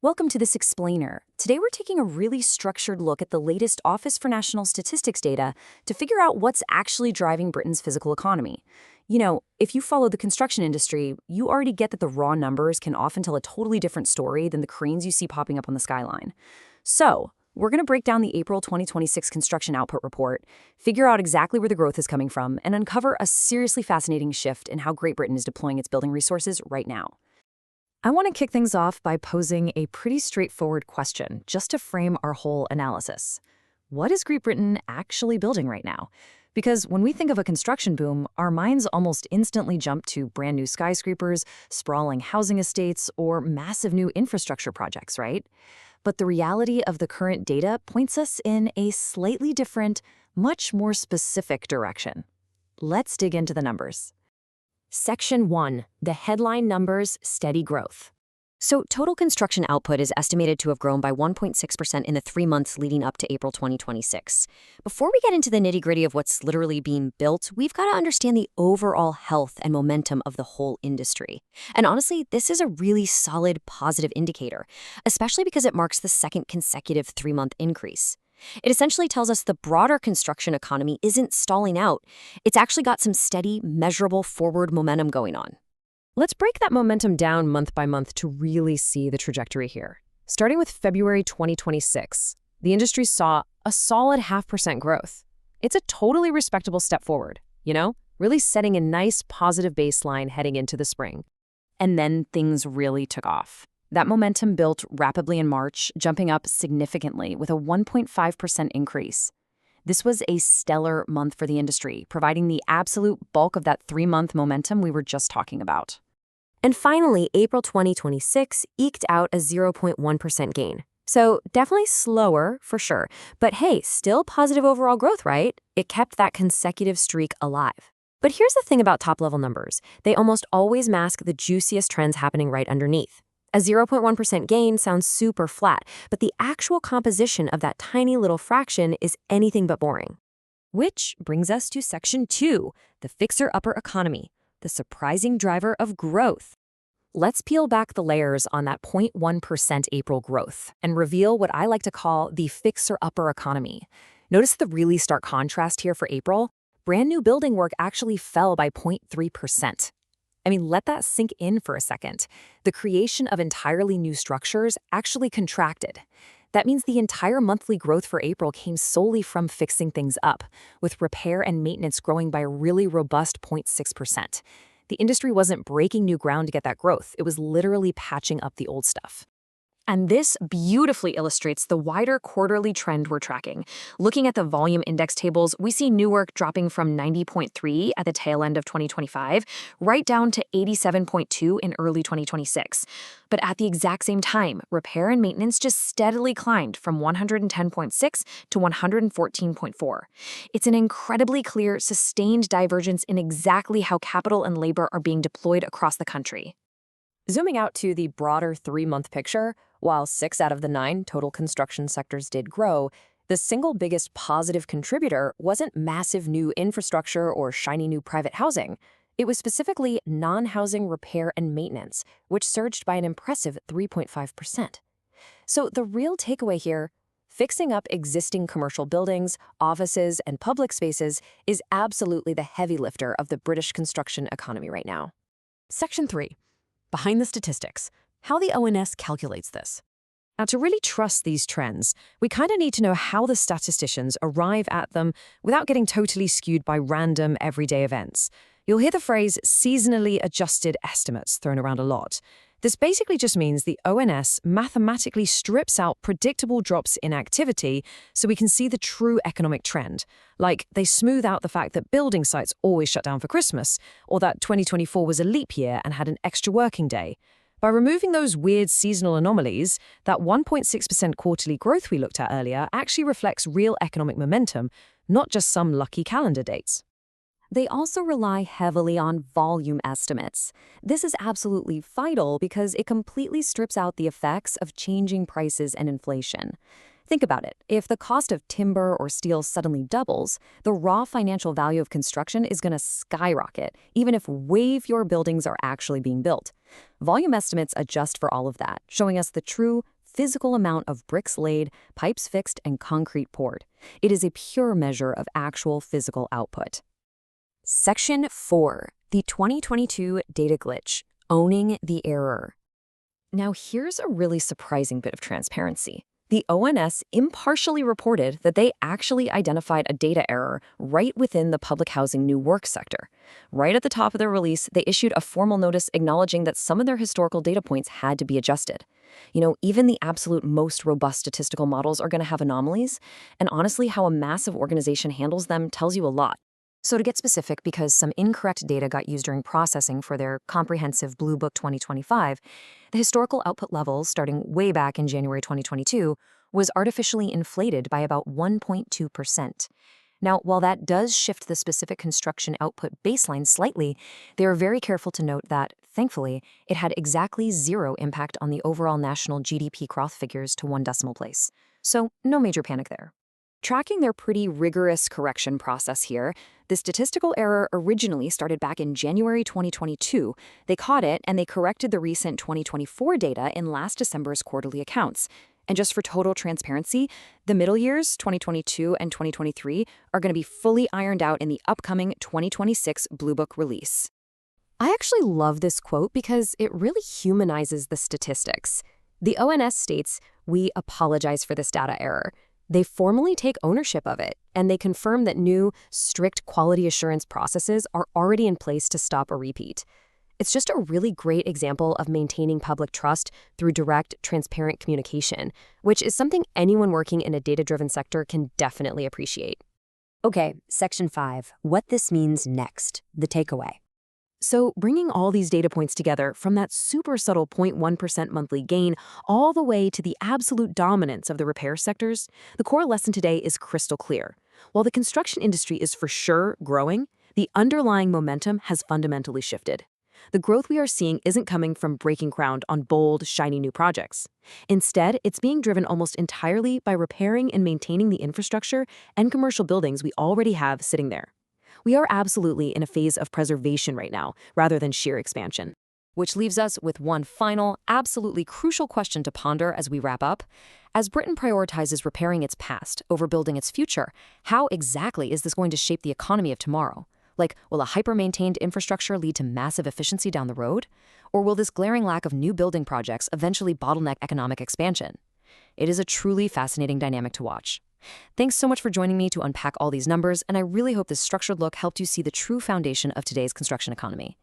Welcome to this explainer. Today we're taking a really structured look at the latest Office for National Statistics data to figure out what's actually driving Britain's physical economy. You know, if you follow the construction industry, you already get that the raw numbers can often tell a totally different story than the cranes you see popping up on the skyline. So, we're going to break down the April 2026 construction output report, figure out exactly where the growth is coming from, and uncover a seriously fascinating shift in how Great Britain is deploying its building resources right now. I want to kick things off by posing a pretty straightforward question, just to frame our whole analysis. What is Great Britain actually building right now? Because when we think of a construction boom, our minds almost instantly jump to brand new skyscrapers, sprawling housing estates, or massive new infrastructure projects, right? But the reality of the current data points us in a slightly different, much more specific direction. Let's dig into the numbers. Section 1. The headline numbers, steady growth. So total construction output is estimated to have grown by 1.6% in the 3 months leading up to April 2026. Before we get into the nitty-gritty of what's literally being built, we've got to understand the overall health and momentum of the whole industry. And honestly, this is a really solid positive indicator, especially because it marks the second consecutive 3-month increase. It essentially tells us the broader construction economy isn't stalling out. It's actually got some steady, measurable forward momentum going on. Let's break that momentum down month by month to really see the trajectory here. Starting with February 2026, the industry saw a solid 0.5% growth. It's a totally respectable step forward, really setting a nice positive baseline heading into the spring. And then things really took off. That momentum built rapidly in March, jumping up significantly with a 1.5% increase. This was a stellar month for the industry, providing the absolute bulk of that 3-month momentum we were just talking about. And finally, April 2026 eked out a 0.1% gain. So definitely slower, for sure. But hey, still positive overall growth, right? It kept that consecutive streak alive. But here's the thing about top-level numbers. They almost always mask the juiciest trends happening right underneath. A 0.1% gain sounds super flat, but the actual composition of that tiny little fraction is anything but boring. Which brings us to Section 2, the fixer-upper economy, the surprising driver of growth. Let's peel back the layers on that 0.1% April growth and reveal what I like to call the fixer-upper economy. Notice the really stark contrast here for April. Brand new building work actually fell by 0.3%. Let that sink in for a second. The creation of entirely new structures actually contracted. That means the entire monthly growth for April came solely from fixing things up, with repair and maintenance growing by a really robust 0.6%. The industry wasn't breaking new ground to get that growth. It was literally patching up the old stuff. And this beautifully illustrates the wider quarterly trend we're tracking. Looking at the volume index tables, we see new work dropping from 90.3 at the tail end of 2025, right down to 87.2 in early 2026. But at the exact same time, repair and maintenance just steadily climbed from 110.6 to 114.4. It's an incredibly clear, sustained divergence in exactly how capital and labor are being deployed across the country. Zooming out to the broader 3-month picture, while 6 out of the 9 total construction sectors did grow, the single biggest positive contributor wasn't massive new infrastructure or shiny new private housing. It was specifically non-housing repair and maintenance, which surged by an impressive 3.5%. So the real takeaway here, fixing up existing commercial buildings, offices, and public spaces is absolutely the heavy lifter of the British construction economy right now. Section 3. Behind the statistics, how the ONS calculates this. Now, to really trust these trends, we kind of need to know how the statisticians arrive at them without getting totally skewed by random everyday events. You'll hear the phrase seasonally adjusted estimates thrown around a lot. This basically just means the ONS mathematically strips out predictable drops in activity so we can see the true economic trend. Like, they smooth out the fact that building sites always shut down for Christmas, or that 2024 was a leap year and had an extra working day. By removing those weird seasonal anomalies, that 1.6% quarterly growth we looked at earlier actually reflects real economic momentum, not just some lucky calendar dates. They also rely heavily on volume estimates. This is absolutely vital because it completely strips out the effects of changing prices and inflation. Think about it. If the cost of timber or steel suddenly doubles, the raw financial value of construction is going to skyrocket, even if way fewer buildings are actually being built. Volume estimates adjust for all of that, showing us the true physical amount of bricks laid, pipes fixed, and concrete poured. It is a pure measure of actual physical output. Section 4. The 2022 Data Glitch. Owning the error. Now here's a really surprising bit of transparency. The ONS impartially reported that they actually identified a data error right within the public housing new work sector. Right at the top of their release, they issued a formal notice acknowledging that some of their historical data points had to be adjusted. Even the absolute most robust statistical models are going to have anomalies, and honestly, how a massive organization handles them tells you a lot. So to get specific, because some incorrect data got used during processing for their comprehensive Blue Book 2025, the historical output levels, starting way back in January 2022, was artificially inflated by about 1.2%. Now, while that does shift the specific construction output baseline slightly, they are very careful to note that, thankfully, it had exactly zero impact on the overall national GDP growth figures to one decimal place. So no major panic there. Tracking their pretty rigorous correction process here, the statistical error originally started back in January 2022. They caught it and they corrected the recent 2024 data in last December's quarterly accounts. And just for total transparency, the middle years, 2022 and 2023, are going to be fully ironed out in the upcoming 2026 Blue Book release. I actually love this quote because it really humanizes the statistics. The ONS states, "We apologize for this data error." They formally take ownership of it, and they confirm that new, strict quality assurance processes are already in place to stop a repeat. It's just a really great example of maintaining public trust through direct, transparent communication, which is something anyone working in a data-driven sector can definitely appreciate. Okay, Section 5. What this means next. The takeaway. So bringing all these data points together, from that super subtle 0.1% monthly gain all the way to the absolute dominance of the repair sectors, the core lesson today is crystal clear. While the construction industry is for sure growing, the underlying momentum has fundamentally shifted. The growth we are seeing isn't coming from breaking ground on bold, shiny new projects. Instead, it's being driven almost entirely by repairing and maintaining the infrastructure and commercial buildings we already have sitting there. We are absolutely in a phase of preservation right now, rather than sheer expansion. Which leaves us with one final, absolutely crucial question to ponder as we wrap up. As Britain prioritizes repairing its past over building its future, how exactly is this going to shape the economy of tomorrow? Will a hyper-maintained infrastructure lead to massive efficiency down the road? Or will this glaring lack of new building projects eventually bottleneck economic expansion? It is a truly fascinating dynamic to watch. Thanks so much for joining me to unpack all these numbers, and I really hope this structured look helped you see the true foundation of today's construction economy.